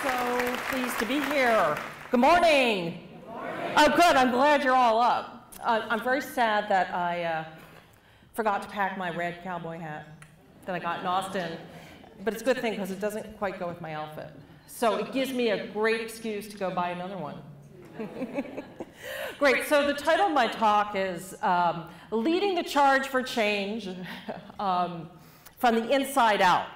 So pleased to be here. Good morning. Good morning. Oh, good. I'm glad you're all up. I'm very sad that I forgot to pack my red cowboy hat that I got in Austin, but it's a good thing because it doesn't quite go with my outfit. So it gives me a great excuse to go buy another one. Great. So the title of my talk is Leading the Charge for Change from the Inside Out.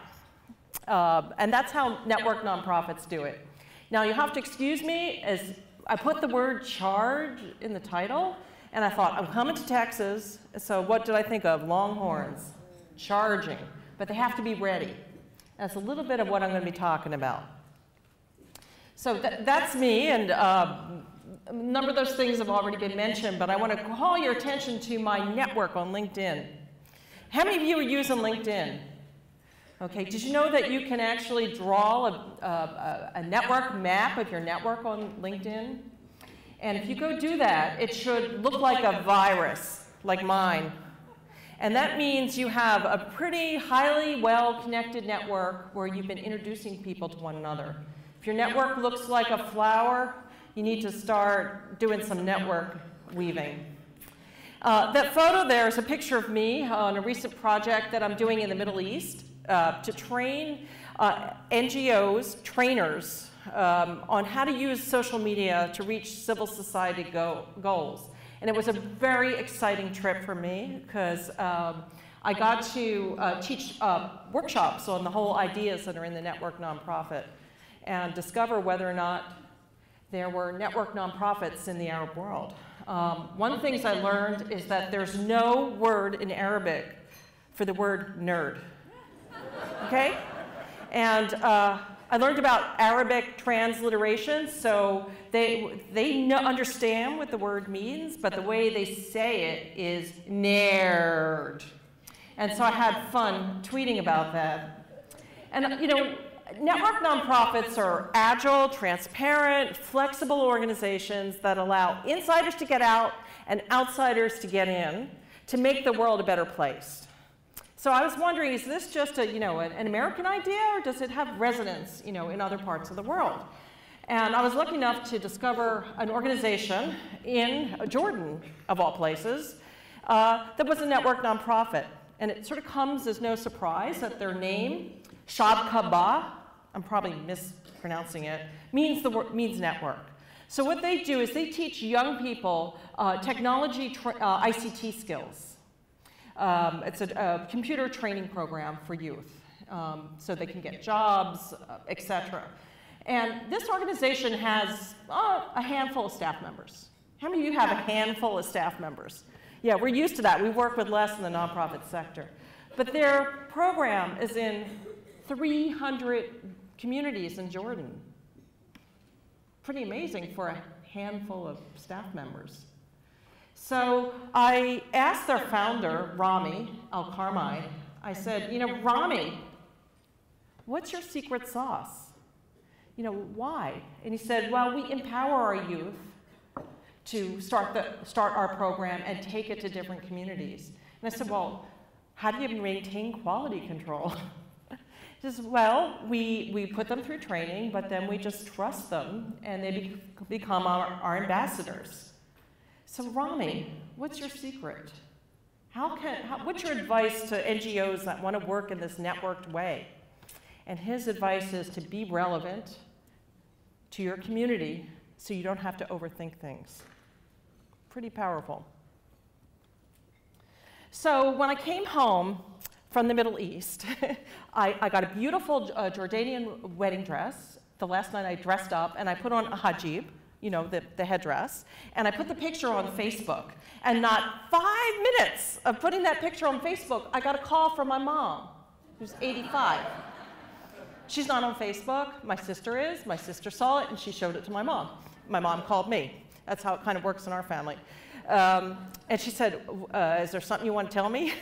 And that's how network nonprofits do it. Now, you have to excuse me, as I put the word charge in the title, and I thought, I'm coming to Texas, so what did I think of? Longhorns, charging, but they have to be ready. That's a little bit of what I'm going to be talking about. So that's me, and a number of those things have already been mentioned, but I want to call your attention to my network on LinkedIn. How many of you are using LinkedIn? Okay, did you know that you can actually draw a network map of your network on LinkedIn? And if you go do that, it should look like a virus, like mine. And that means you have a pretty highly well-connected network where you've been introducing people to one another. If your network looks like a flower, you need to start doing some network weaving. That photo there is a picture of me on a recent project that I'm doing in the Middle East. To train NGOs, trainers, on how to use social media to reach civil society goals. And it was a very exciting trip for me because I got to teach workshops on the whole ideas that are in the network nonprofit and discover whether or not there were network nonprofits in the Arab world. One of the things I learned is that there's no word in Arabic for the word nerd. Okay? And I learned about Arabic transliteration, so they understand what the word means, but the way they say it is nerd. And so I had fun tweeting about that. And you know, network nonprofits are agile, transparent, flexible organizations that allow insiders to get out and outsiders to get in to make the world a better place. So I was wondering, is this just a, an American idea, or does it have resonance, in other parts of the world? And I was lucky enough to discover an organization in Jordan, of all places, that was a network nonprofit. And it sort of comes as no surprise that their name, Shabkaba, I'm probably mispronouncing it, means network. So what they do is they teach young people technology, ICT skills. It's a computer training program for youth, so they can get jobs, etc. And this organization has a handful of staff members. How many of you have a handful of staff members? Yeah, we're used to that. We work with less in the nonprofit sector. But their program is in 300 communities in Jordan. Pretty amazing for a handful of staff members. So I asked their founder, Rami Al-Karmai, I said, Rami, what's your secret sauce? Why? And he said, well, we empower our youth to start our program and take it to different communities. And I said, well, how do you maintain quality control? He says, well, we put them through training, but then we just trust them, and they become our ambassadors. So Rami, what's your secret? What's your advice to NGOs that want to work in this networked way? And his advice is to be relevant to your community so you don't have to overthink things. Pretty powerful. So when I came home from the Middle East, I got a beautiful Jordanian wedding dress. The last night I dressed up and I put on a hijab, the headdress, and I put the picture on Facebook. And not 5 minutes of putting that picture on Facebook, I got a call from my mom, who's 85. She's not on Facebook. My sister is. My sister saw it, and she showed it to my mom. My mom called me. That's how it kind of works in our family. And she said, is there something you want to tell me?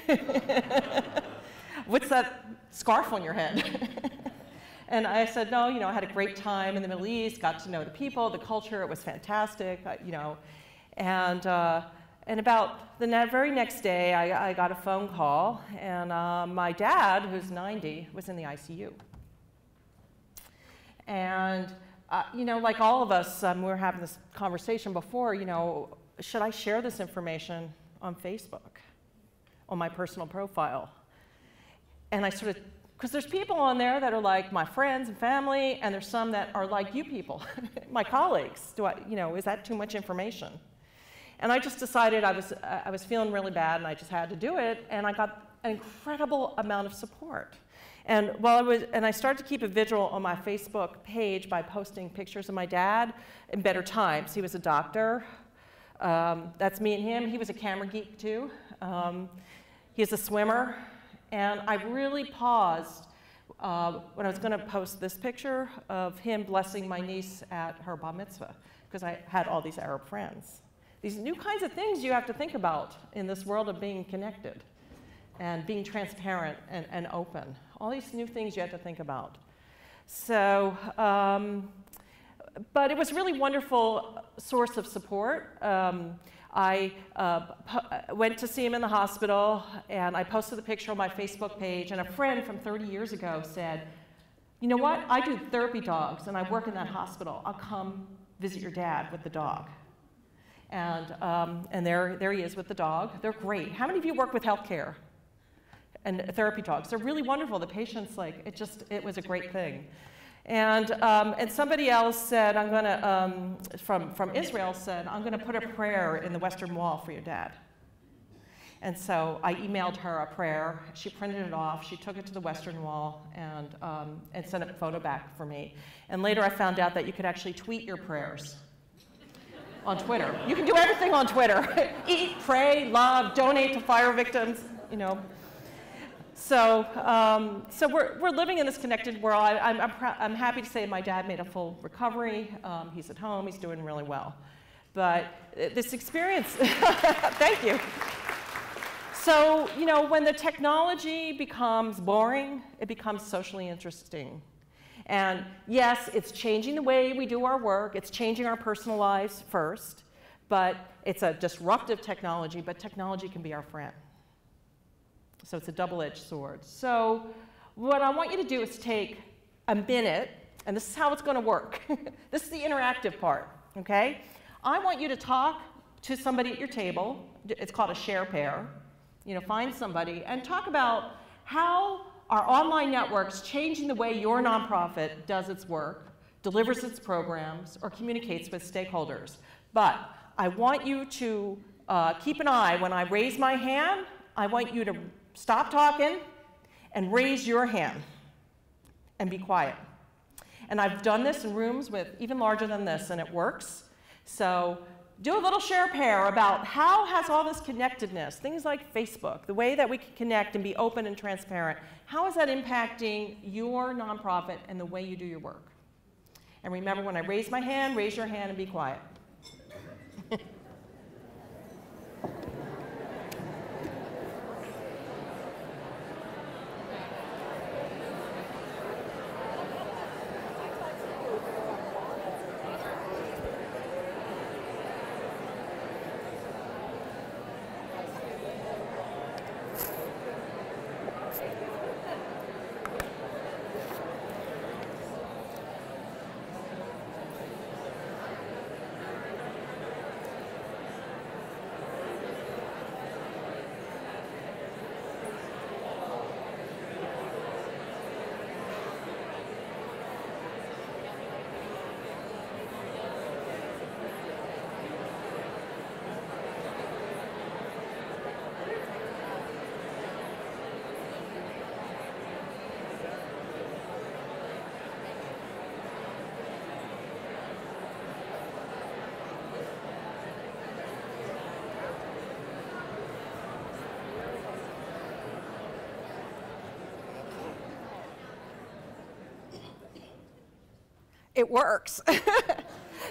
What's that scarf on your head? And I said, no, I had a great time in the Middle East, got to know the people, the culture, it was fantastic, And about the very next day, I got a phone call, and my dad, who's 90, was in the ICU. And you know, like all of us, we were having this conversation before, you know, should I share this information on Facebook, on my personal profile? And I sort of, because there's people on there that are like my friends and family, and there's some that are like you people, my colleagues. You know, is that too much information? And I just decided I was feeling really bad, and I just had to do it, and I got an incredible amount of support. And I started to keep a vigil on my Facebook page by posting pictures of my dad in better times. He was a doctor. That's me and him. He was a camera geek too. He's a swimmer. And I really paused when I was going to post this picture of him blessing my niece at her bar mitzvah, because I had all these Arab friends. These new kinds of things you have to think about in this world of being connected and being transparent and open. All these new things you have to think about. So, but it was a really wonderful source of support. I went to see him in the hospital, and I posted the picture on my Facebook page, and a friend from 30 years ago said, you know what, I do therapy dogs, and I work in that hospital. I'll come visit your dad with the dog. And there he is with the dog. They're great. How many of you work with healthcare and therapy dogs? They're really wonderful. The patients, like, it was a great thing. And somebody else said, I'm going to, from Israel said, I'm going to put a prayer in the Western Wall for your dad. And so I emailed her a prayer. She printed it off. She took it to the Western Wall and sent a photo back for me. And later I found out that you could actually tweet your prayers on Twitter. You can do everything on Twitter. Eat, pray, love, donate to fire victims, you know. So, so we're living in this connected world. I'm happy to say my dad made a full recovery. He's at home. He's doing really well. But this experience, thank you. So, you know, when the technology becomes boring, it becomes socially interesting. And yes, it's changing the way we do our work. It's changing our personal lives first. But it's a disruptive technology, but technology can be our friend. So it's a double-edged sword. So what I want you to do is take a minute, and this is how it's going to work. This is the interactive part, okay? I want you to talk to somebody at your table. It's called a share pair. You know, find somebody and talk about how are online networks changing the way your nonprofit does its work, delivers its programs, or communicates with stakeholders. But I want you to keep an eye. When I raise my hand, I want you to stop talking and raise your hand and be quiet. And I've done this in rooms with even larger than this, and it works. So do a little share pair about how has all this connectedness, things like Facebook, the way that we can connect and be open and transparent, how is that impacting your nonprofit and the way you do your work? And remember, when I raise my hand, raise your hand and be quiet. It works.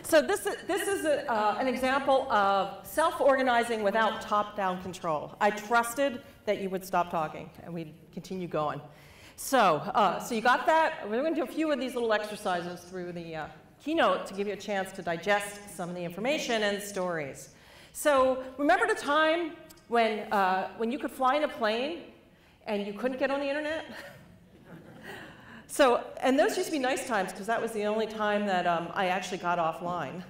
So this is an example of self-organizing without top-down control. I trusted that you would stop talking, and we'd continue going. So you got that. We're going to do a few of these little exercises through the keynote to give you a chance to digest some of the information and stories. So remember the time when you could fly in a plane and you couldn't get on the internet? So, and those used to be nice times because that was the only time that I actually got offline.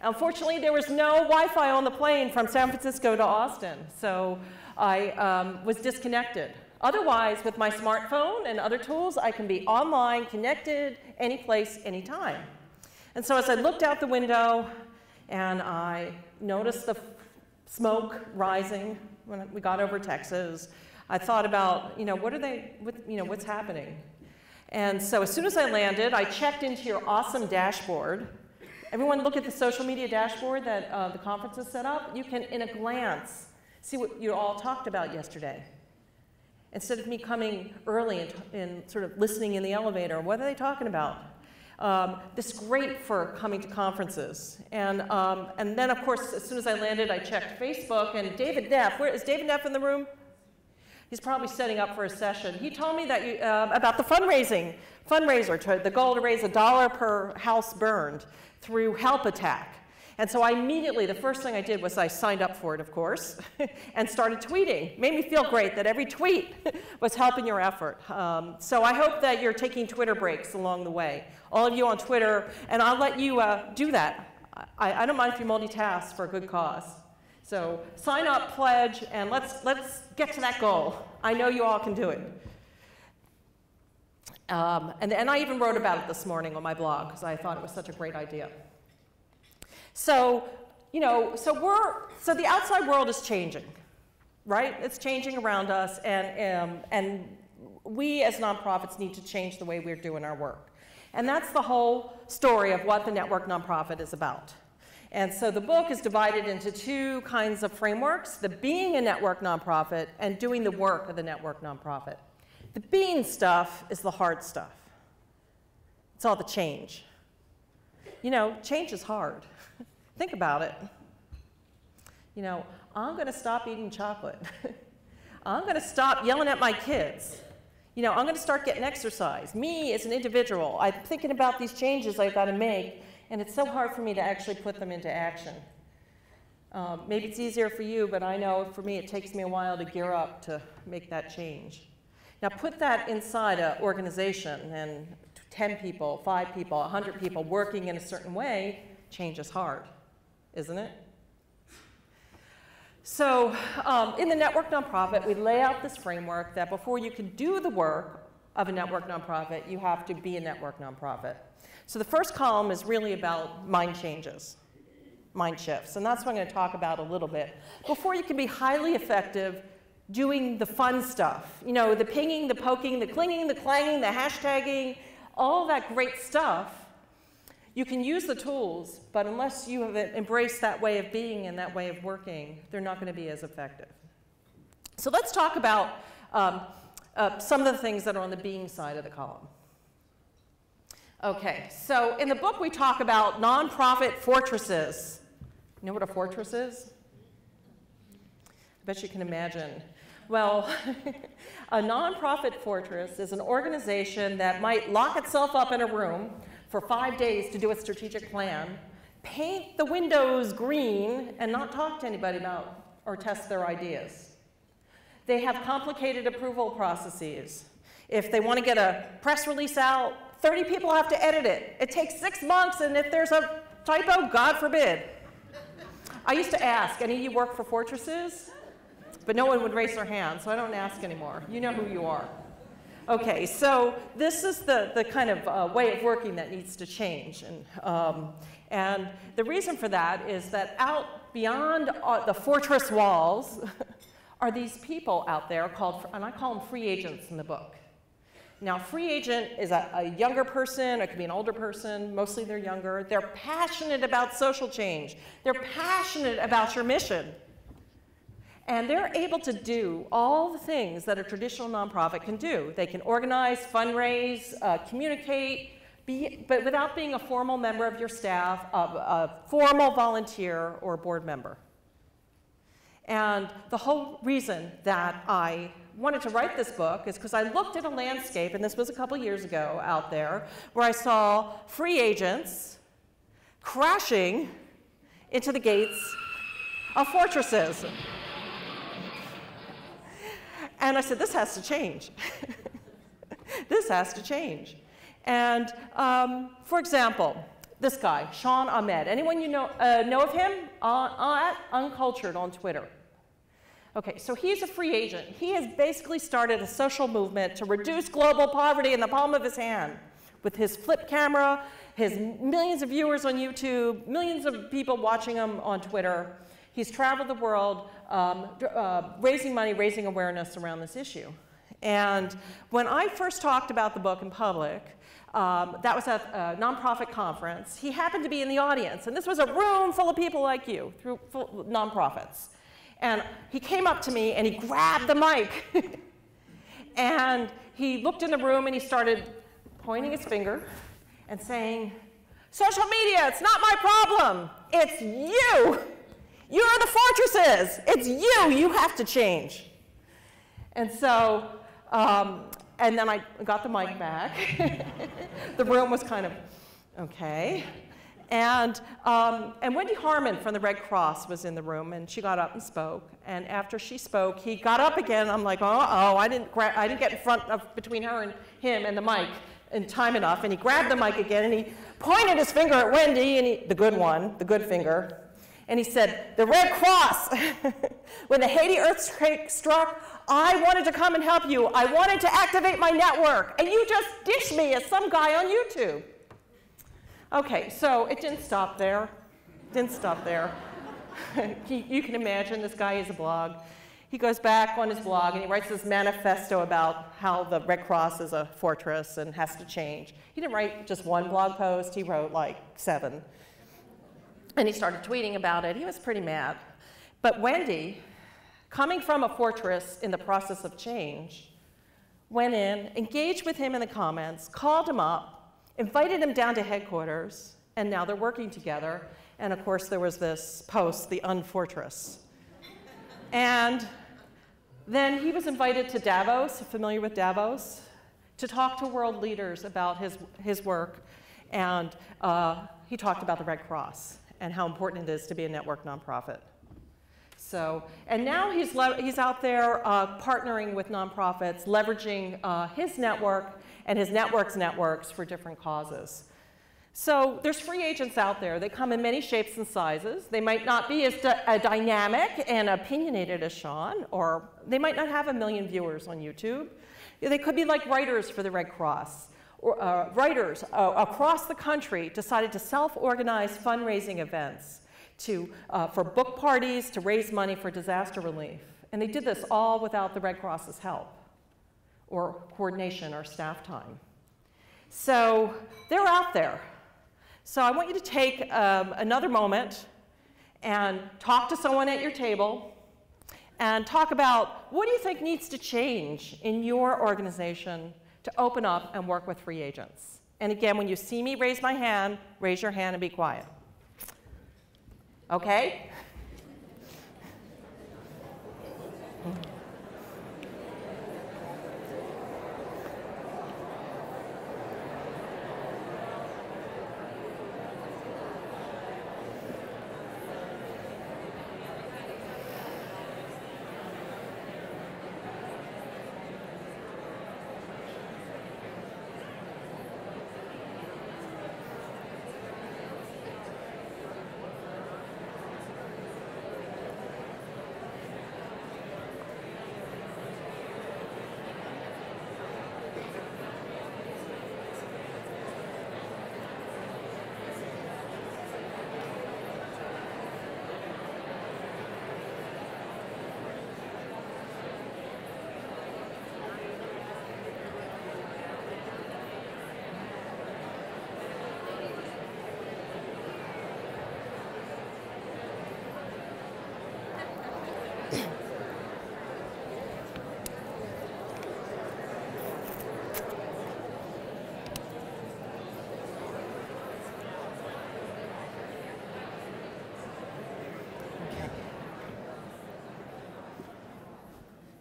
Unfortunately, there was no Wi-Fi on the plane from San Francisco to Austin, so I was disconnected. Otherwise, with my smartphone and other tools, I can be online, connected, any place, anytime. And so as I looked out the window and I noticed the smoke rising when we got over Texas, I thought about, what's happening? And so as soon as I landed, I checked into your awesome dashboard. Everyone look at the social media dashboard that the conference has set up. You can, in a glance, see what you all talked about yesterday. Instead of me coming early and sort of listening in the elevator, what are they talking about? This is great for coming to conferences. And then, of course, as soon as I landed, I checked Facebook, and David Neff, is David Neff in the room? He's probably setting up for a session. He told me that about the fundraiser, the goal to raise $1 per house burned through Help Attack. And so I immediately, the first thing I did was I signed up for it, of course, and started tweeting. Made me feel great that every tweet was helping your effort. So I hope that you're taking Twitter breaks along the way. All of you on Twitter, and I'll let you do that. I don't mind if you multitask for a good cause. So sign up, pledge, and let's get to that goal. I know you all can do it. And I even wrote about it this morning on my blog because I thought it was such a great idea. So, so the outside world is changing, right? It's changing around us, and we as nonprofits need to change the way we're doing our work. And that's the whole story of what the network nonprofit is about. And so the book is divided into two kinds of frameworks, the being a network nonprofit and doing the work of the network nonprofit. The being stuff is the hard stuff. It's all the change. Change is hard. Think about it. I'm going to stop eating chocolate. I'm going to stop yelling at my kids. I'm going to start getting exercise. Me as an individual, I'm thinking about these changes I've got to make, and it's so hard for me to actually put them into action. Maybe it's easier for you, but I know for me it takes me a while to gear up to make that change. Now put that inside an organization, and 10 people, 5 people, 100 people working in a certain way, change is hard, isn't it? So in the network nonprofit, we lay out this framework that before you can do the work of a network nonprofit, you have to be a network nonprofit. So the first column is really about mind changes, mind shifts, and that's what I'm going to talk about a little bit. Before you can be highly effective doing the fun stuff, the pinging, the poking, the clinging, the clanging, the hashtagging, all that great stuff, you can use the tools, but unless you have embraced that way of being and that way of working, they're not going to be as effective. So let's talk about some of the things that are on the being side of the column. Okay, so in the book we talk about nonprofit fortresses. You know what a fortress is? I bet you can imagine. Well, a nonprofit fortress is an organization that might lock itself up in a room for 5 days to do a strategic plan, paint the windows green, and not talk to anybody about or test their ideas. They have complicated approval processes. If they want to get a press release out, 30 people have to edit it. It takes 6 months, and if there's a typo, God forbid. I used to ask, any of you work for fortresses? But no one would raise their hand, so I don't ask anymore. You know who you are. Okay, so this is the kind of way of working that needs to change. And the reason for that is that out beyond the fortress walls are these people out there called, and I call them free agents in the book. Now, free agent is a younger person, it could be an older person, mostly they're younger. They're passionate about social change. They're passionate about your mission. And they're able to do all the things that a traditional nonprofit can do. They can organize, fundraise, communicate, but without being a formal member of your staff, a formal volunteer or board member. And the whole reason that I wanted to write this book is because I looked at a landscape, and this was a couple years ago out there, where I saw free agents crashing into the gates of fortresses. And I said, this has to change. This has to change. And for example, this guy, Sean Ahmed. Anyone you know of him? At Uncultured on Twitter. Okay, so he's a free agent. He has basically started a social movement to reduce global poverty in the palm of his hand. With his flip camera, his millions of viewers on YouTube, millions of people watching him on Twitter. He's traveled the world raising money, raising awareness around this issue. And when I first talked about the book in public, that was at a nonprofit conference. He happened to be in the audience, and this was a room full of people like you, nonprofits. And he came up to me and he grabbed the mic. And he looked in the room and he started pointing his finger and saying, social media, it's not my problem. It's you. You're the fortresses. It's you. You have to change. And so, and then I got the mic back. The room was kind of, okay. And Wendy Harmon from the Red Cross was in the room, and she got up and spoke. And after she spoke, he got up again. I'm like, I didn't get in front of between her and him and the mic in time enough. And he grabbed the mic again, and he pointed his finger at Wendy, and the good one, the good finger. And he said, the Red Cross. When the Haiti earthquake struck, I wanted to come and help you. I wanted to activate my network, and you just dished me as some guy on YouTube. Okay, so it didn't stop there. Didn't stop there. You can imagine this guy has a blog. He goes back on his blog and he writes this manifesto about how the Red Cross is a fortress and has to change. He didn't write just one blog post, he wrote like 7. And he started tweeting about it. He was pretty mad. But Wendy, coming from a fortress in the process of change, went in, engaged with him in the comments, called him up, invited him down to headquarters, and now they're working together. And of course, there was this post, the Unfortress. And then he was invited to Davos, familiar with Davos, to talk to world leaders about his work. And he talked about the Red Cross and how important it is to be a network nonprofit. So, and now he's out there partnering with nonprofits, leveraging his network and his networks for different causes. So there's free agents out there. They come in many shapes and sizes. They might not be as dynamic and opinionated as Sean, or they might not have 1 million viewers on YouTube. They could be like writers for the Red Cross. Or, writers across the country decided to self-organize fundraising events for book parties, to raise money for disaster relief. And they did this all without the Red Cross's help, or coordination, or staff time. So they're out there. So I want you to take another moment and talk to someone at your table and talk about what do you think needs to change in your organization to open up and work with free agents. And again, when you see me raise my hand, raise your hand and be quiet. Okay?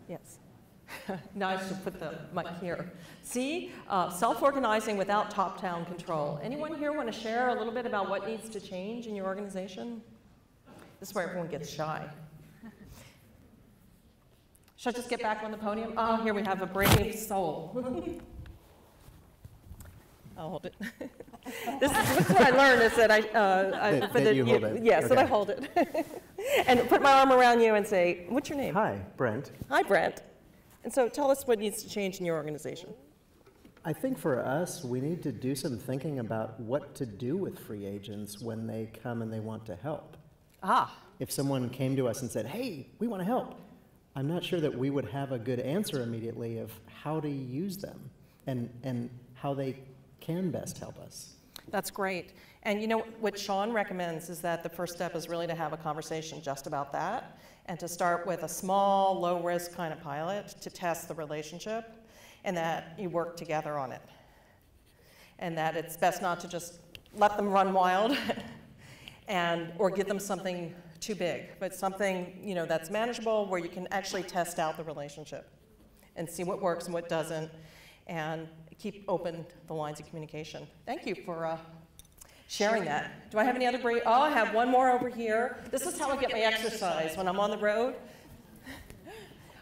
Yes. Now I should put the mic here. See, self-organizing without top-down control. Anyone here want to share a little bit about what needs to change in your organization? This is where everyone gets shy. Should I just get back on the podium? Oh, here we have a brave soul. I'll hold it. This is what I learned is that you hold it. Yes, Okay. that I hold it. And put my arm around you and say, what's your name? Hi, Brent. Hi, Brent. And so tell us what needs to change in your organization. I think for us, we need to do some thinking about what to do with free agents when they come and they want to help. If someone came to us and said, hey, we want to help, I'm not sure that we would have a good answer immediately of how to use them and how they can best help us. That's great. And you know, what Sean recommends is that the first step is really to have a conversation just about that and to start with a small, low-risk kind of pilot to test the relationship and that you work together on it. And that it's best not to just let them run wild or give them something too big, but something that's manageable where you can actually test out the relationship and see what works and what doesn't and keep open the lines of communication. Thank you for sharing that. Do I have any other break? Oh, I have one more over here. This is how I get my exercise when I'm on the road.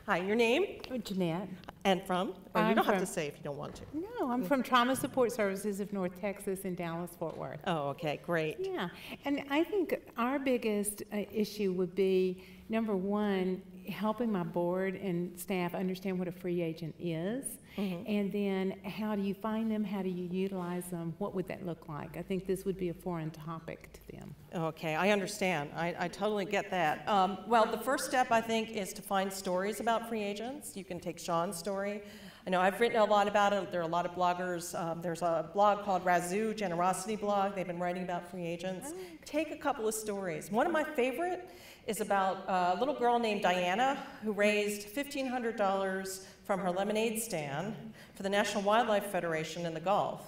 Hi, your name? Jeanette. And from? Or you don't have to say if you don't want to. No, I'm from Trauma Support Services of North Texas in Dallas-Fort Worth. Oh, okay, great. Yeah, and I think our biggest issue would be, number one, helping my board and staff understand what a free agent is, and then how do you find them, how do you utilize them, what would that look like? I think this would be a foreign topic to them. Okay, I understand. I totally get that. Well, the first step, I think, is to find stories about free agents. You can take Sean's story. I know I've written a lot about it. There are a lot of bloggers. There's a blog called Razoo, Generosity Blog. They've been writing about free agents. Take a couple of stories. One of my favorite is about a little girl named Diana who raised $1,500 from her lemonade stand for the National Wildlife Federation in the Gulf.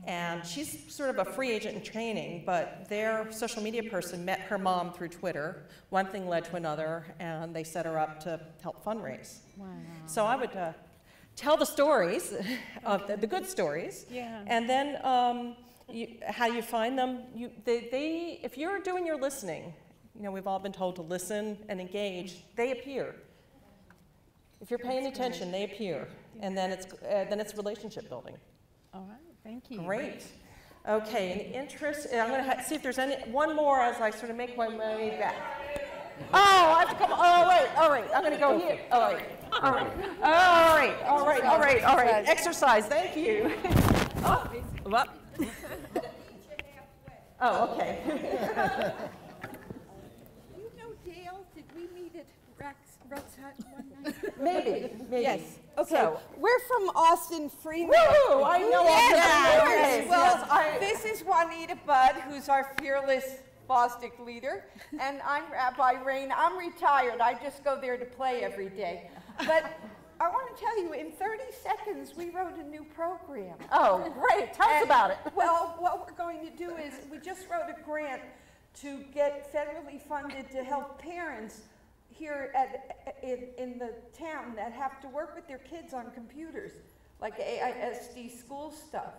And she's sort of a free agent in training, but their social media person met her mom through Twitter. One thing led to another, and they set her up to help fundraise. Wow. So I would tell the stories, the good stories, and then how you find them. If you're doing your listening, we've all been told to listen and engage, they appear. If you're paying attention, they appear, and then it's relationship building. All right, thank you. Great. Okay, in the interest, I'm going to see if there's one more as I sort of make my way back. Oh, I have to come. Oh, all right. I'm going to go here. All right. Exercise. Thank you. What? Oh, okay. You know Dale? Did we meet at Rutt's Hut one night? Maybe. Yes. Okay. So, we're from Austin Freeman. woo! I know Yes, all of this. course. Well, this is Juanita Budd, who's our fearless Bostic leader, and I'm Rabbi Rain. I'm retired. I just go there to play every day. But I want to tell you, in 30 seconds, we wrote a new program. Oh, great. Tell us about it. Well, what we're going to do is we just wrote a grant to get federally funded to help parents here in the town that have to work with their kids on computers, like AISD school stuff.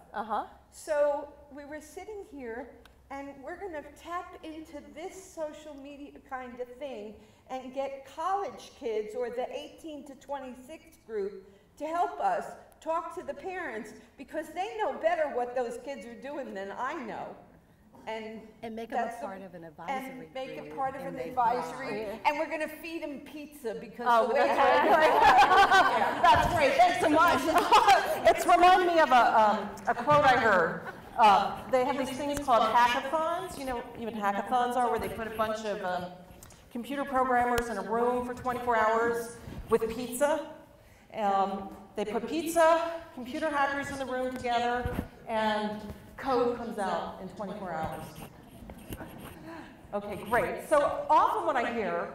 So we were sitting here, and we're going to tap into this social media kind of thing and get college kids or the 18 to 26 group to help us talk to the parents, because they know better what those kids are doing than I know. And make them a part of an advisory and make group, it part of an and advisory. And we're going to feed them pizza because Oh, the way that's great. Thanks so much. It's reminding me of a quote I heard. They have these things called hackathons. You know what hackathons are, where they put a bunch of computer programmers in a room for 24 hours with pizza. They put pizza, computer hackers in the room together, and code comes out in 24 hours. Okay, great. So often what I hear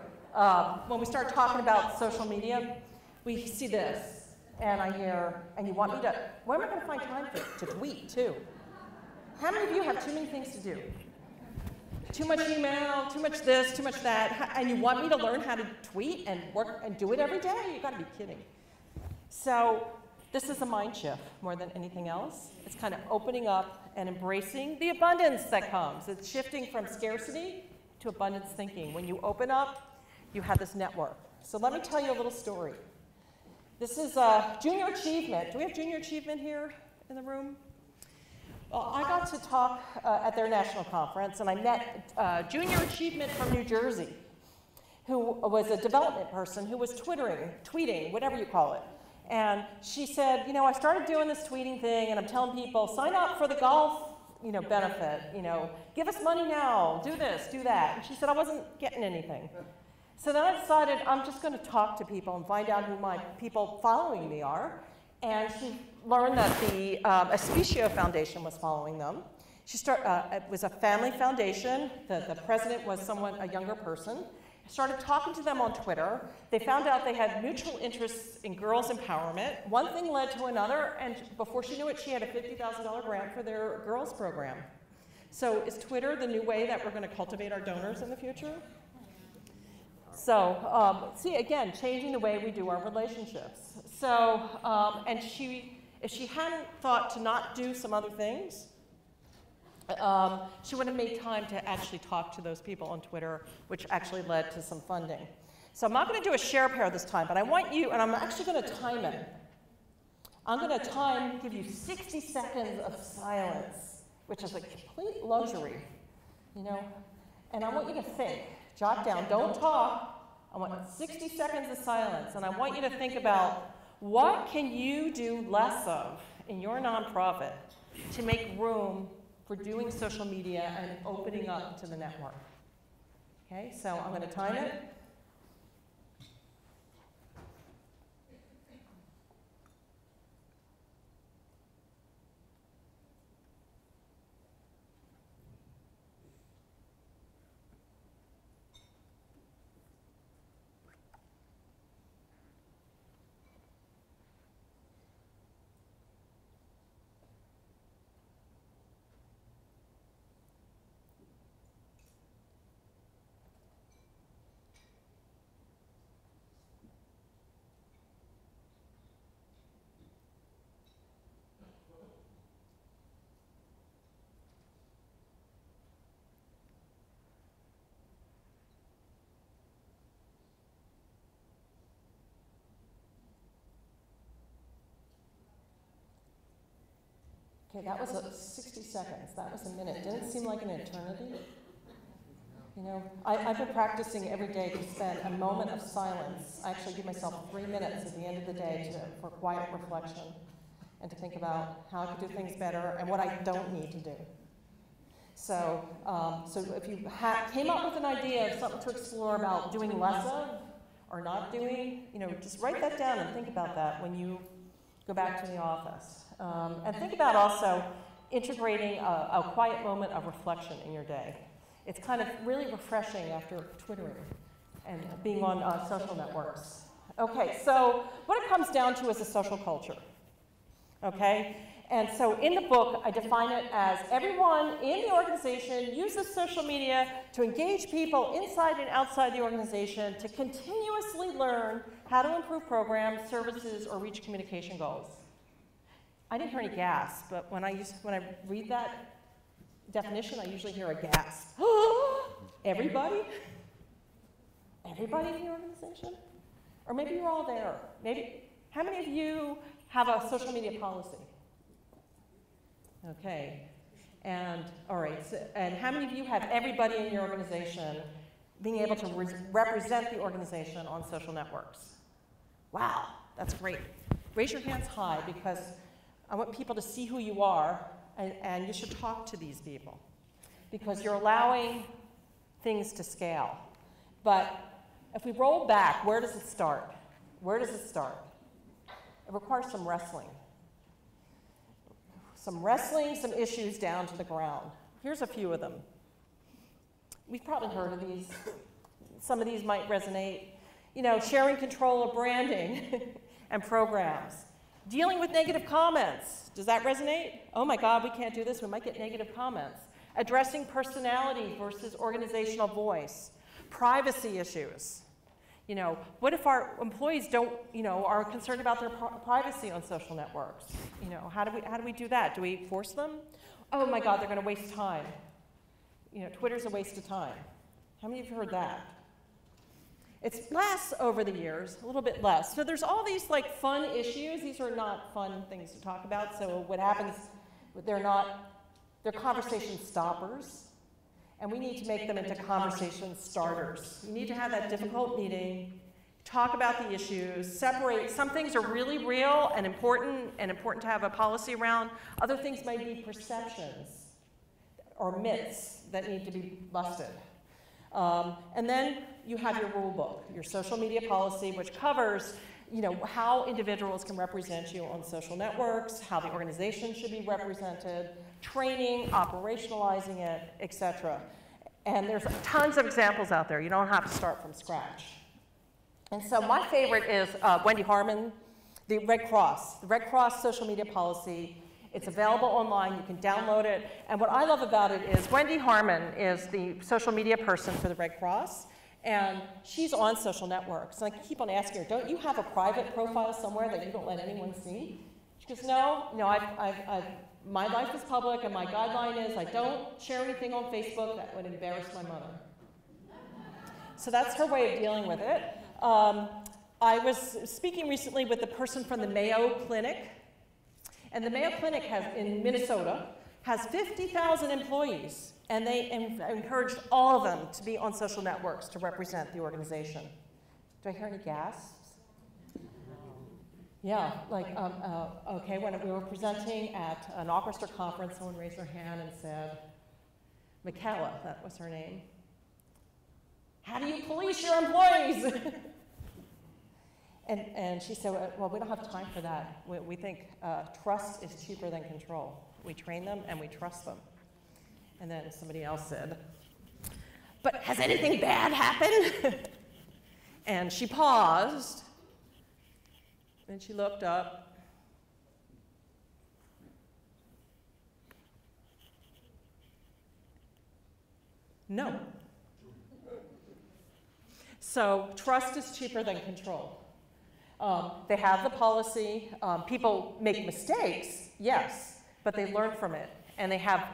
when we start talking about social media, we see this, and I hear, and you want me to, where am I going to find time to tweet too? How many of you have too many things to do? Too much email, too much this, too much that, and you want me to learn how to tweet and work and do it every day? You've got to be kidding. So this is a mind shift more than anything else. It's kind of opening up and embracing the abundance that comes. It's shifting from scarcity to abundance thinking. When you open up, you have this network. So let me tell you a little story. This is junior achievement. Do we have junior achievement here in the room? Well, I got to talk at their national conference, and I met Junior Achievement from New Jersey, who was a development person who was tweeting, whatever you call it. And she said, you know, I started doing this tweeting thing, and I'm telling people, sign up for the golf, you know, benefit, you know, give us money now, do this, do that. And she said, I wasn't getting anything. So then I decided I'm just going to talk to people and find out who my people following me are. And she learned that the Espicio Foundation was following them. It was a family foundation. The president was a younger person. Started talking to them on Twitter. They found out they had mutual interests in girls' empowerment. One thing led to another, and before she knew it, she had a $50,000 grant for their girls' program. So is Twitter the new way that we're going to cultivate our donors in the future? So, see, again, changing the way we do our relationships. So, and if she hadn't thought to not do some other things, she would have made time to actually talk to those people on Twitter, which actually led to some funding. So I'm not going to do a share pair this time, but I want you, and I'm actually going to time it. I'm going to give you 60 seconds of silence, which is a complete luxury, you know, and I want you to think. Jot down, don't talk. I want 60 seconds of silence, and I want you to think about what can you do less of in your nonprofit to make room for doing social media and opening up to the network. Okay, so I'm going to time it. Okay, that was 60 seconds. That was a minute. Didn't it seem like an eternity? You know, I've been practicing every day to spend a moment of silence. I actually give myself 3 minutes at the end of the day for quiet reflection and to think about how I could do things better and what I don't need to do. So, so if you came up with an idea of something to explore about doing less of or not doing, you know, just write that down and think about that when you go back to the office. And think about also integrating a quiet moment of reflection in your day. It's kind of really refreshing after Twittering and being on social networks. Okay, so what it comes down to is a social culture. Okay? And so in the book, I define it as everyone in the organization uses social media to engage people inside and outside the organization to continuously learn how to improve programs, services, or reach communication goals. I didn't hear any gasps, but when I read that definition, I usually hear a gasp. Everybody? Everybody in the organization? Or maybe you're all there. Maybe, how many of you have a social media policy? Okay. And, all right, so, and how many of you have everybody in your organization being able to represent the organization on social networks? Wow, that's great. Raise your hands high because I want people to see who you are, and you should talk to these people because you're allowing things to scale. But if we roll back, where does it start? Where does it start? It requires some wrestling. Some issues down to the ground. Here's a few of them. We've probably heard of these. Some of these might resonate. You know, sharing control of branding and programs. Dealing with negative comments. Does that resonate? Oh my God, we can't do this. We might get negative comments. Addressing personality versus organizational voice. Privacy issues. You know, what if our employees don't, you know, are concerned about their privacy on social networks? You know, how do we do that? Do we force them? Oh my God, they're going to waste time. You know, Twitter's a waste of time. How many of you have heard that? It's less over the years, a little bit less. So there's all these like fun issues. These are not fun things to talk about. So what happens, they're not They're conversation stoppers, and we need to make them into conversation starters. You need to have that difficult meeting, talk about the issues, separate. Some things are really real and important to have a policy around. Other things might be perceptions or myths that need to be busted. And then you have your rule book, your social media policy, which covers how individuals can represent you on social networks, how the organization should be represented, training, operationalizing it, etc. And there's tons of examples out there. You don't have to start from scratch. And so my favorite is Wendy Harman, the Red Cross social media policy. It's available online. You can download it. And what I love about it is Wendy Harman is the social media person for the Red Cross. And she's on social networks. And I keep on asking her, don't you have a private profile somewhere that you don't let anyone see? She goes, no, my life is public, and my guideline is I don't share anything on Facebook that would embarrass my mother. So that's her way of dealing with it. I was speaking recently with a person from the Mayo Clinic. And the Mayo Clinic in Minnesota has 50,000 employees. And they encouraged all of them to be on social networks to represent the organization. Do I hear any gasps? Yeah, okay, when we were presenting at an orchestra conference, someone raised their hand and said, Michaela, that was her name, how do you police your employees? and she said, well, we don't have time for that. We think trust is cheaper than control. We train them and we trust them. And then somebody else said, but has anything bad happened? And she paused, and she looked up. No. So trust is cheaper than control. They have the policy. People make mistakes, yes, but they learn from it. And they have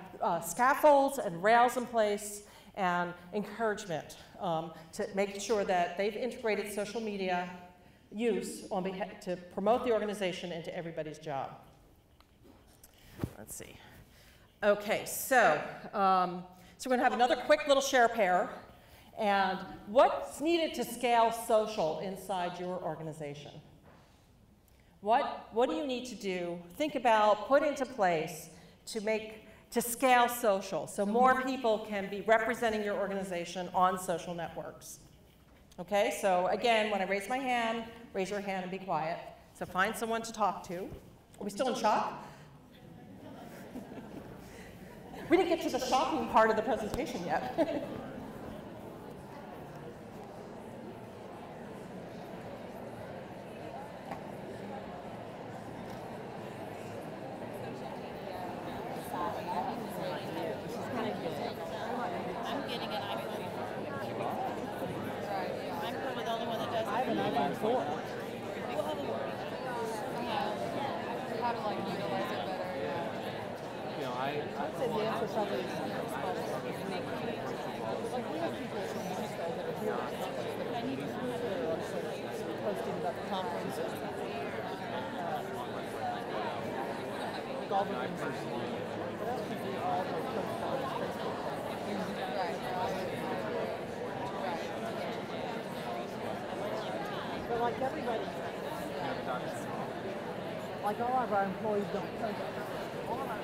scaffolds and rails in place and encouragement to make sure that they've integrated social media use to promote the organization into everybody's job. Let's see. Okay, so we're going to have another quick little share pair. And what's needed to scale social inside your organization? What do you need to do, think about, put into place to scale social so more people can be representing your organization on social networks? Okay, so again, when I raise my hand, raise your hand and be quiet. So find someone to talk to. Are we still in shock? We didn't get to the shocking part of the presentation yet. But like everybody, like all of our employees don't know that. All of our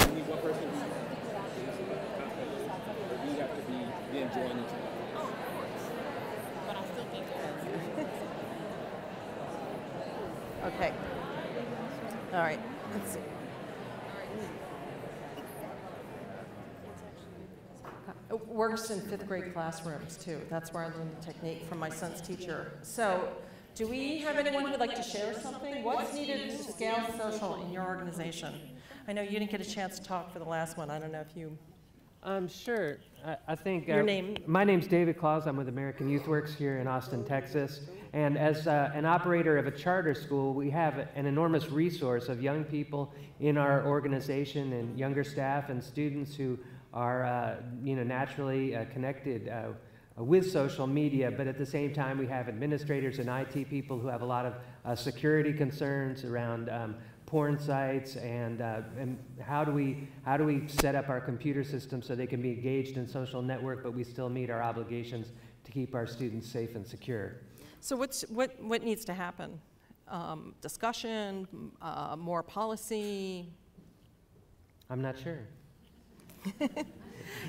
only one person we have to be then joining each other. But I still think Okay. All right. Let's see. It works in 5th grade classrooms too. That's where I learned the technique from my son's teacher. So, do we have anyone who would like to share something? What's needed to scale social in your organization? I know you didn't get a chance to talk for the last one. I don't know if you... Sure. I think your name. My name's David Claus. I'm with American Youth Works here in Austin, Texas. And as an operator of a charter school, we have an enormous resource of young people in our organization and younger staff and students who are naturally connected with social media, but at the same time we have administrators and IT people who have a lot of security concerns around porn sites, and how do we set up our computer systems so they can be engaged in social network, but we still meet our obligations to keep our students safe and secure. So what needs to happen? Discussion, more policy? I'm not sure.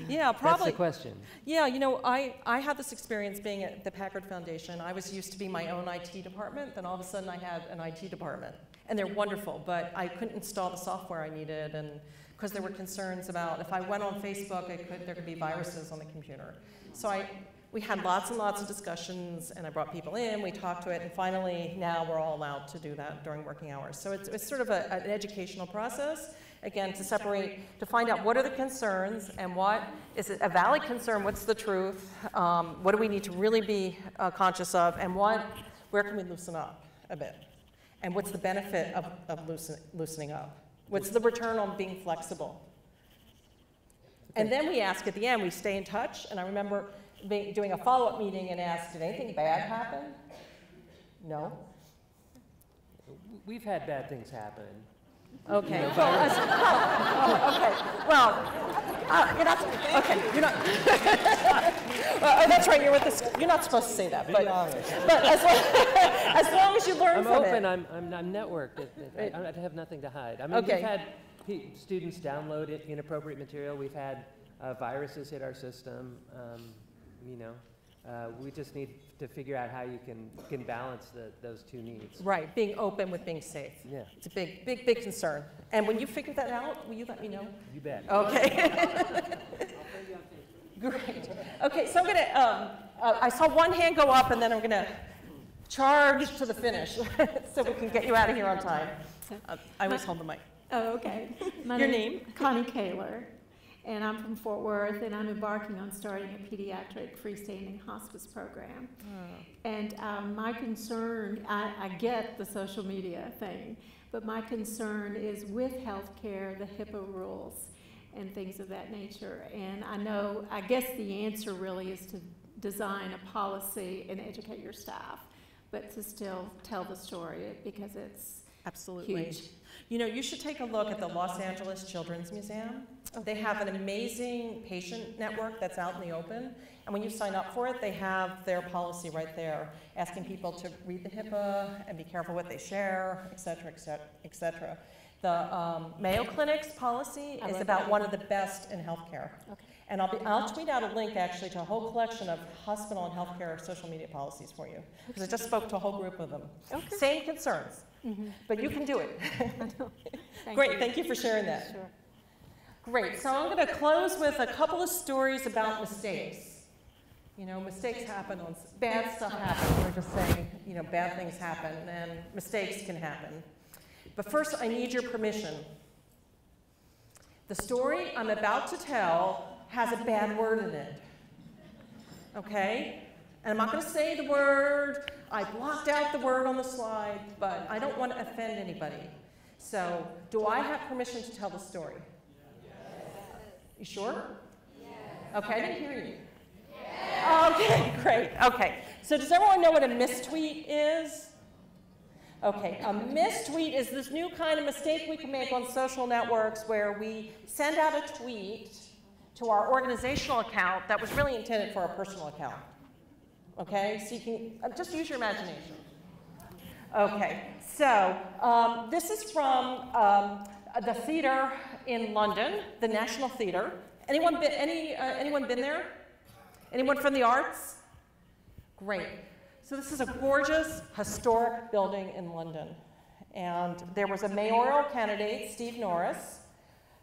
Yeah, probably. That's the question. Yeah, you know, I had this experience being at the Packard Foundation. I was used to be my own IT department, then all of a sudden I had an IT department. And they're wonderful, but I couldn't install the software I needed, and because there were concerns about if I went on Facebook, there could be viruses on the computer. So we had lots and lots of discussions, and I brought people in, we talked to it, and finally now we're all allowed to do that during working hours. So it's sort of an educational process. Again, to separate, to find out what are the concerns and what is it a valid concern, what's the truth, what do we need to really be conscious of, and where can we loosen up a bit? And what's the benefit of loosening up? What's the return on being flexible? And then we ask at the end, we stay in touch, and I remember doing a follow-up meeting and asked, did anything bad happen? No. We've had bad things happen. Okay. You know, Okay. Well, you're not. Okay. You're not. Well, that's right. You're not supposed to say that. But as long as you learn from open. it. I'm networked. I have nothing to hide. I mean, Okay. we've had students download inappropriate material. We've had viruses hit our system. You know. We just need to figure out how you can balance those two needs. Right, being open with being safe. Yeah. It's a big concern. And when you figure that out, will you let me know? You bet. Okay. Great. Okay, so I'm going to, I saw one hand go up, and then I'm going to charge to the finish so we can get you out of here on time. I always hold the mic. Oh, okay. Your name? Connie Kaler. And I'm from Fort Worth, and I'm embarking on starting a pediatric freestanding hospice program. And my concern, I get the social media thing, but my concern is with healthcare, the HIPAA rules and things of that nature. And I guess the answer really is to design a policy and educate your staff, but to still tell the story because it's absolutely huge. You know, you should take a look at the Los Angeles Children's Museum. They have an amazing patient network that's out in the open. And when you sign up for it, they have their policy right there, asking people to read the HIPAA and be careful what they share, et cetera, et cetera, et cetera. The Mayo Clinic's policy is about one of the best in healthcare. Okay. And I'll tweet out a link actually to a whole collection of hospital and healthcare social media policies for you, because I just spoke to a whole group of them. Okay. Same concerns. But you can do it. Great, thank you for sharing that. Sure. Great, so I'm going to close with a couple of stories about mistakes. You know, mistakes happen, bad stuff happens. We're just saying, you know, bad things happen and mistakes can happen. But first, I need your permission. The story I'm about to tell has a bad word in it. Okay? And I'm not going to say the word. I blocked out the word on the slide, but I don't want to offend anybody. So, do I have permission to tell the story? Yes. You sure? Yes. Okay, I didn't hear you. Yes. Okay, great. Okay, so does everyone know what a mistweet is? Okay, a mistweet is this new kind of mistake we can make on social networks where we send out a tweet to our organizational account that was really intended for our personal account. Okay, so you can just use your imagination. Okay, so this is from the theater in London, the National Theatre. Anyone been there? Anyone from the arts? Great. So this is a gorgeous, historic building in London. And there was a mayoral candidate, Steve Norris,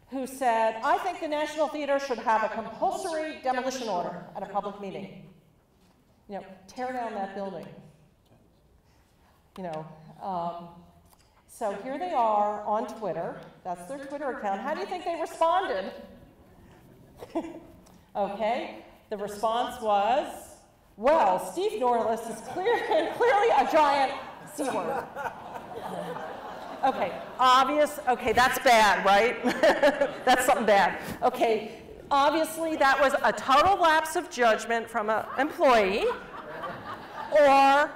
who said, I think the National Theatre should have a compulsory demolition order at a public meeting. You know, tear down that building. You know, so here they are on Twitter. That's their Twitter account. How do you think they responded? Okay, the response was, well, Steve Norris is clearly a giant C word. Okay, obvious. Okay, that's bad, right? That's something bad. Okay, Obviously, that was a total lapse of judgment from an employee, or,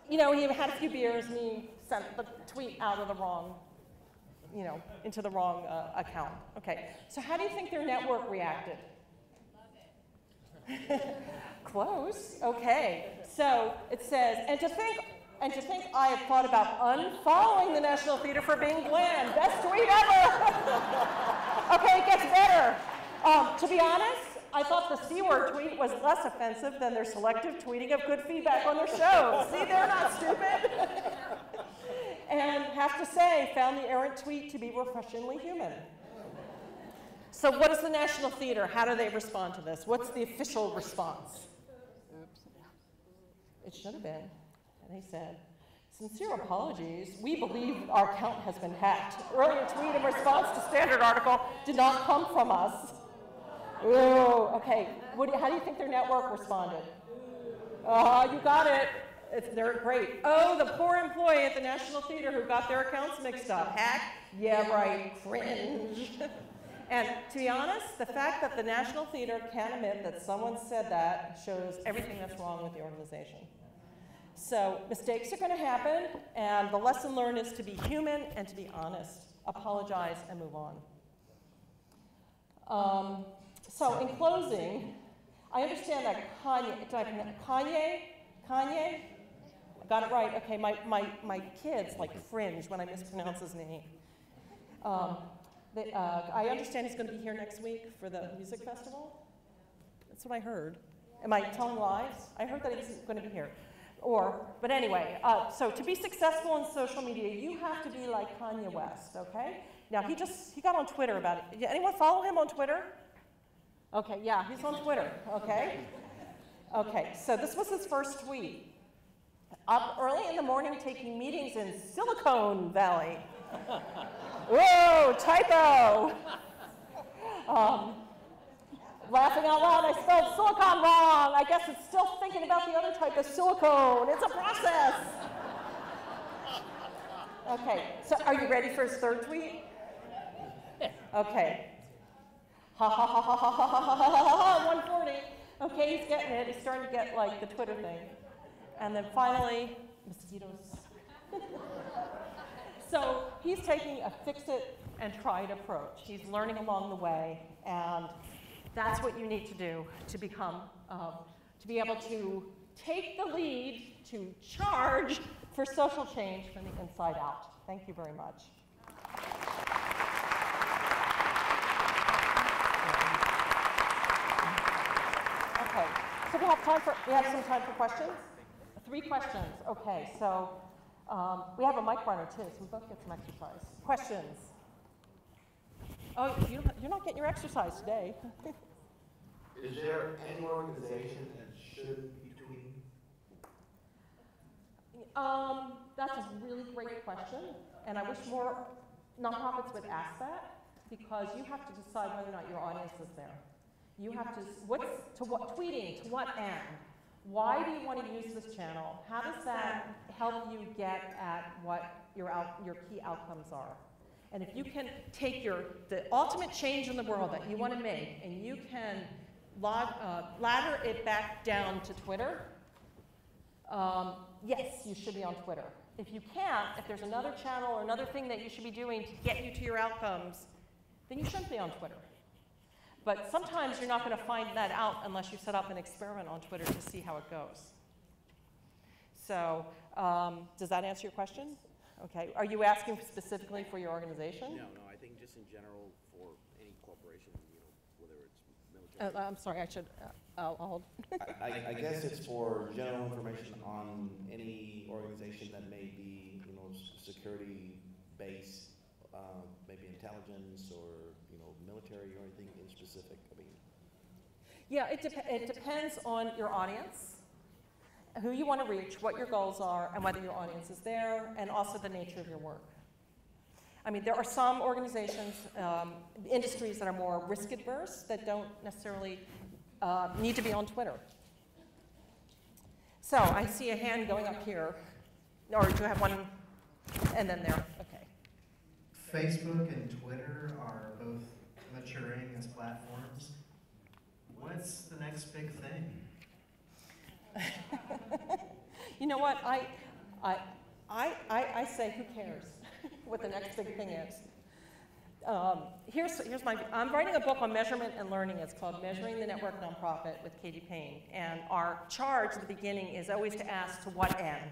you know, he had a few beers and he sent the tweet out of the wrong, you know, into the wrong account. Okay, so how do you think their network reacted? Close. Okay, so it says, and to think I have thought about unfollowing the National Theater for being bland. Best tweet ever. Okay, it gets better. To be honest, I thought the C-word tweet was less offensive than their selective tweeting of good feedback on their show. See, they're not stupid. And have to say, found the errant tweet to be refreshingly human. So what is the National Theater? How do they respond to this? What's the official response? Oops. It should have been. And they said, sincere apologies. We believe our account has been hacked. Earlier tweet in response to Standard article did not come from us. Ooh, okay. How do you think their network responded? You got it. They're great. Oh, the poor employee at the National Theater who got their accounts mixed up. Hack? Yeah, right. Cringe. And to be honest, the fact that the National Theater can admit that someone said that shows everything that's wrong with the organization. So mistakes are going to happen, and the lesson learned is to be human and to be honest. Apologize and move on. So in closing, I understand that Kanye, I got it right. Okay, my kids like fringe when I mispronounce his name. I understand he's going to be here next week for the music festival. That's what I heard. Am I telling lies? I heard that he's going to be here. But anyway, so to be successful in social media, you have to be like Kanye West, okay? Now, he got on Twitter about it. Anyone follow him on Twitter? Okay, yeah, he's on Twitter, okay? Okay, so this was his first tweet. Up early in the morning taking meetings in Silicon Valley. Whoa, typo! Laughing out loud, I spelled silicon wrong. I guess it's still thinking about the other type of silicone. It's a process. Okay, so are you ready for his third tweet? Okay. Ha ha ha ha ha ha ha ha ha ha, 140. Okay, he's getting it. He's starting to get like the Twitter thing. And then finally, mosquitoes. So he's taking a fix it and try it approach. He's learning along the way, and that's what you need to do to become, to be able to take the lead, to charge for social change from the inside out. Thank you very much. Okay, so we have some time for questions? 3 questions, okay, so we have a mic runner too, so we both get some exercise. Questions? Oh, you're not getting your exercise today. Is there any organization that shouldn't be tweeting? That's a really great question, and I wish more nonprofits would ask that, because you have to decide whether or not your audience is there. You have to, tweeting, to what end? Why do you want to use this channel? How does that help you get at what your key outcomes are? And if you can take the ultimate change in the world that you want to make, and you can ladder it back down to Twitter, yes, you should be on Twitter. If you can't, if there's another channel or another thing that you should be doing to get you to your outcomes, then you shouldn't be on Twitter. But sometimes you're not going to find that out unless you set up an experiment on Twitter to see how it goes. So does that answer your question? Okay. Are you asking specifically for your organization? No, I think just in general for any corporation, whether it's military. I'm sorry, I should, I'll hold. I guess it's for general information on any organization that may be, security-based, maybe intelligence or, military or anything in specific. I mean. Yeah, it depends on your audience, who you want to reach, what your goals are, and whether your audience is there, and also the nature of your work. I mean, there are some organizations, industries that are more risk-adverse that don't necessarily need to be on Twitter. So I see a hand going up here. Or do you have one? And then there, okay. Facebook and Twitter are both maturing as platforms. What's the next big thing? You know what? I say, who cares what the next big thing is? Here's my, I'm writing a book on measurement and learning. It's called Measuring the Network Nonprofit with Katie Payne. And our charge at the beginning is always to ask, to what end?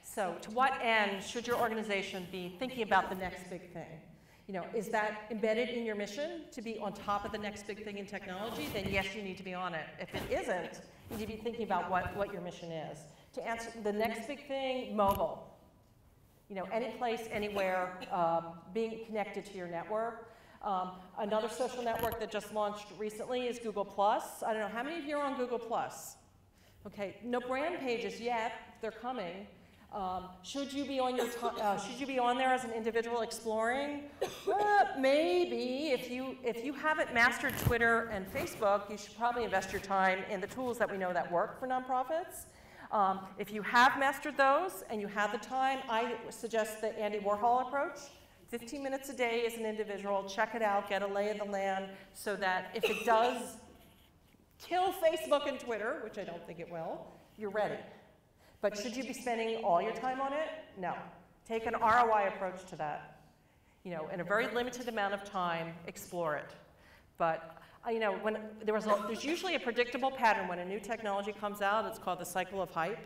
So to what end should your organization be thinking about the next big thing? You know, is that embedded in your mission to be on top of the next big thing in technology? Then yes, you need to be on it. If it isn't, you need to be thinking about what your mission is. To answer the next big thing, mobile. You know, any place, anywhere, being connected to your network. Another social network that just launched recently is Google+. I don't know, how many of you are on Google+? Okay, no brand pages yet, they're coming. Should you be on there as an individual exploring? Maybe. If you haven't mastered Twitter and Facebook, you should probably invest your time in the tools that we know that work for nonprofits. If you have mastered those and you have the time, I suggest the Andy Warhol approach. 15 minutes a day as an individual, check it out, get a lay of the land, so that if it does kill Facebook and Twitter, which I don't think it will, you're ready. But should you be spending all your time on it? No. Take an ROI approach to that. You know, in a very limited amount of time, explore it. But you know, when there's usually a predictable pattern when a new technology comes out. It's called the cycle of hype,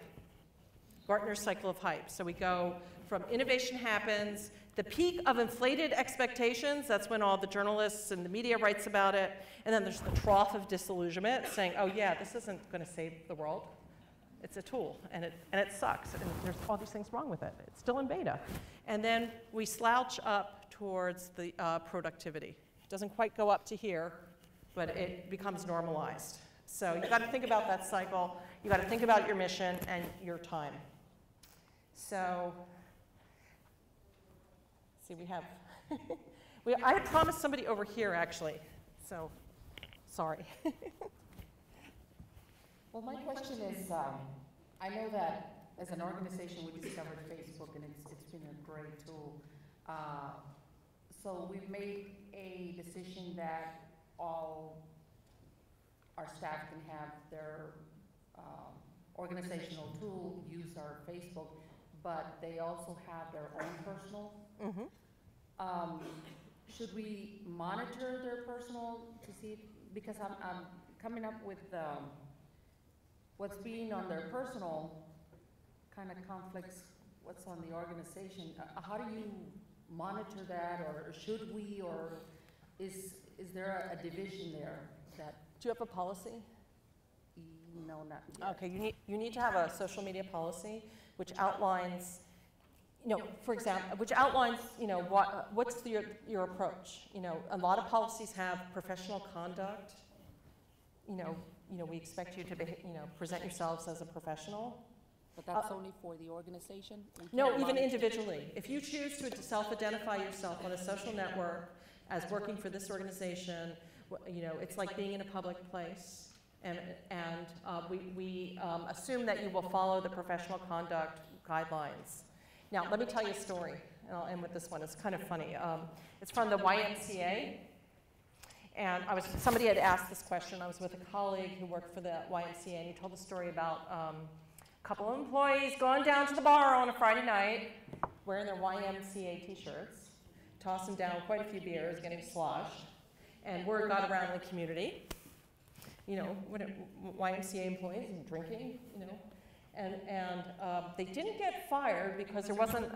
Gartner's cycle of hype. So we go from innovation happens, the peak of inflated expectations, that's when all the journalists and the media writes about it, and then there's the trough of disillusionment, saying, oh yeah, this isn't going to save the world. It's a tool, and it sucks, and there's all these things wrong with it. It's still in beta. And then we slouch up towards the productivity. It doesn't quite go up to here, but it becomes normalized. So you've got to think about that cycle. You've got to think about your mission and your time. So, see, we have, I had promised somebody over here, actually. So, sorry. Well, my question is, I know that as an organization we discovered Facebook, and it's been a great tool. So we've made a decision that all our staff can have their organizational tool, use our Facebook, but they also have their own personal. Mm-hmm. Should we monitor their personal to see, because I'm coming up with what's being on their personal kind of conflicts what's on the organization. How do you monitor that, or should we, or is there a division there that? Do you have a policy? No, not yet. Okay, you need to have a social media policy which outlines, you know, for example, which outlines, you know, what's your approach. You know, a lot of policies have professional conduct. You know, we expect you to present yourselves as a professional. But that's only for the organization? No, even individually. If you choose to self-identify yourself on a social network as working for this organization, you know, it's like being in a public place. And we assume that you will follow the professional conduct guidelines. Now, let me tell you a story, and I'll end with this one. It's kind of funny. It's from the YMCA. And somebody had asked this question. I was with a colleague who worked for the YMCA, and he told a story about a couple of employees going down to the bar on a Friday night, wearing their YMCA t-shirts, tossing down quite a few beers, getting sloshed, and word got around in the community. You know, YMCA employees and drinking, you know. And they didn't get fired because there wasn't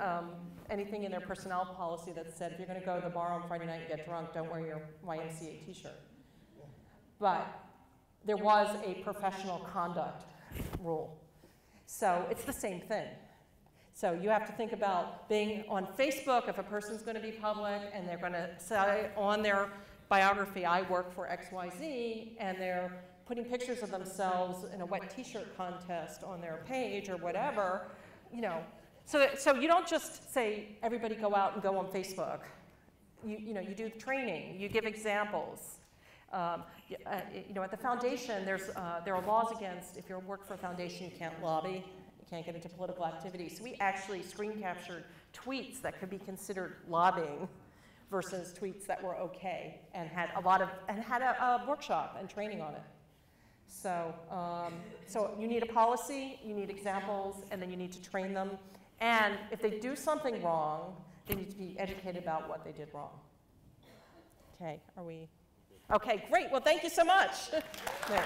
anything in their personnel policy that said, if you're going to go to the bar on Friday night and get drunk, don't wear your YMCA t-shirt. But there was a professional conduct rule. So it's the same thing. So you have to think about being on Facebook, if a person's going to be public and they're going to say on their biography, I work for XYZ, and they're putting pictures of themselves in a wet t-shirt contest on their page or whatever, you know. So you don't just say, everybody go out and go on Facebook. You know, you do training, you give examples. You know, at the foundation, there are laws against, if you work for a foundation, you can't lobby, you can't get into political activity. So we actually screen captured tweets that could be considered lobbying versus tweets that were okay and had a workshop and training on it. So, so you need a policy, you need examples, and then you need to train them. And if they do something wrong, they need to be educated about what they did wrong. Okay, are we? Okay, great. Well, thank you so much. There.